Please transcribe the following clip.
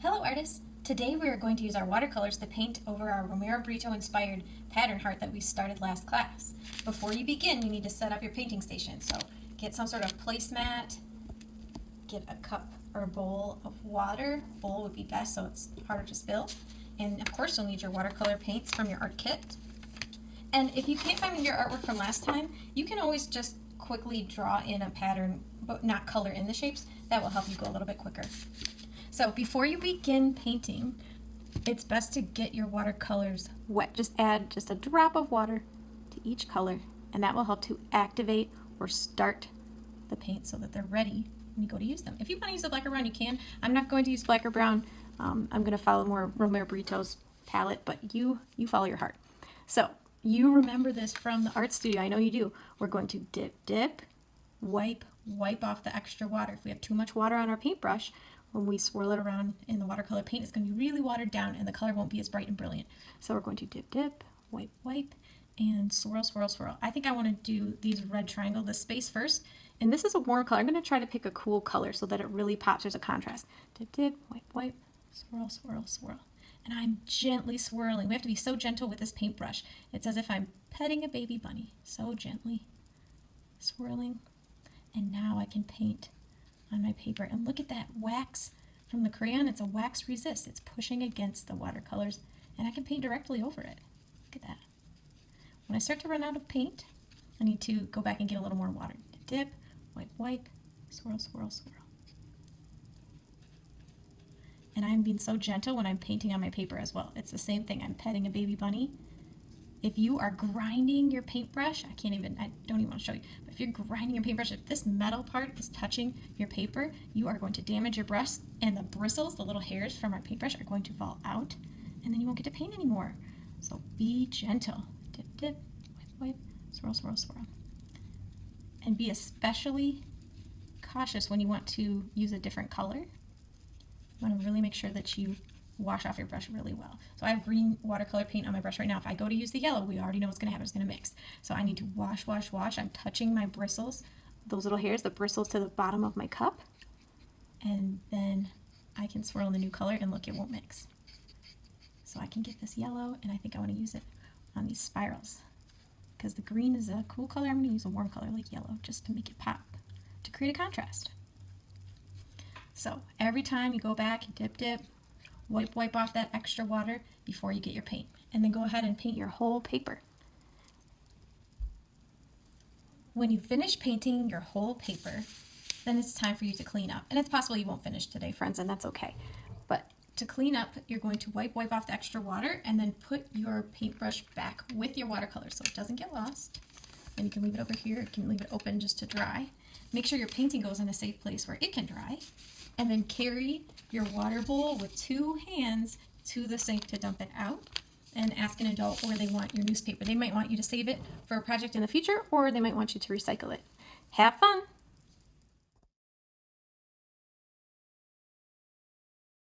Hello artists! Today we are going to use our watercolors to paint over our Romero Britto inspired pattern heart that we started last class. Before you begin, you need to set up your painting station. So get some sort of placemat, get a cup or a bowl of water. Bowl would be best so it's harder to spill. And of course you'll need your watercolor paints from your art kit. And if you can't find your artwork from last time, you can always just quickly draw in a pattern but not color in the shapes. That will help you go a little bit quicker. So before you begin painting, it's best to get your watercolors wet. Just add just a drop of water to each color, and that will help to activate or start the paint so that they're ready when you go to use them. If you want to use a black or brown, you can. I'm not going to use black or brown. I'm going to follow more Romero Britto's palette, but you follow your heart. So you remember this from the art studio. I know you do. We're going to dip, wipe off the extra water. If we have too much water on our paintbrush, when we swirl it around in the watercolor paint, it's going to be really watered down and the color won't be as bright and brilliant. So we're going to dip, wipe, and swirl. I think I want to do these red triangle, the space first. And this is a warm color. I'm going to try to pick a cool color so that it really pops. There's a contrast. Dip, wipe, swirl. And I'm gently swirling. We have to be so gentle with this paintbrush. It's as if I'm petting a baby bunny. So gently swirling. And now I can paint on my paper. And look at that wax from the crayon. It's a wax resist. It's pushing against the watercolors, and I can paint directly over it. Look at that. When I start to run out of paint, I need to go back and get a little more water. Dip, wipe, swirl. And I'm being so gentle when I'm painting on my paper as well. It's the same thing. I'm petting a baby bunny. If you are grinding your paintbrush, I don't even want to show you, but if you're grinding your paintbrush, if this metal part is touching your paper, you are going to damage your brush, and the bristles, the little hairs from our paintbrush, are going to fall out, and then you won't get to paint anymore. So be gentle. Dip, wipe, swirl. And be especially cautious when you want to use a different color. You want to really make sure that you wash off your brush really well. So I have green watercolor paint on my brush right now. If I go to use the yellow, we already know what's going to happen. It's going to mix. So I need to wash. I'm touching my bristles, those little hairs, the bristles to the bottom of my cup. And then I can swirl in the new color, and look, it won't mix. So I can get this yellow, and I think I want to use it on these spirals. Because the green is a cool color, I'm going to use a warm color like yellow just to make it pop, to create a contrast. So every time you go back, dip, wipe off that extra water before you get your paint, and then go ahead and paint your whole paper. When you finish painting your whole paper, then it's time for you to clean up. And it's possible you won't finish today, friends, and that's okay. But to clean up, you're going to wipe off the extra water, and then put your paintbrush back with your watercolor so it doesn't get lost. And you can leave it over here. You can leave it open just to dry. Make sure your painting goes in a safe place where it can dry. And then carry your water bowl with two hands to the sink to dump it out, and ask an adult where they want your newspaper. They might want you to save it for a project in the future, or they might want you to recycle it. Have fun!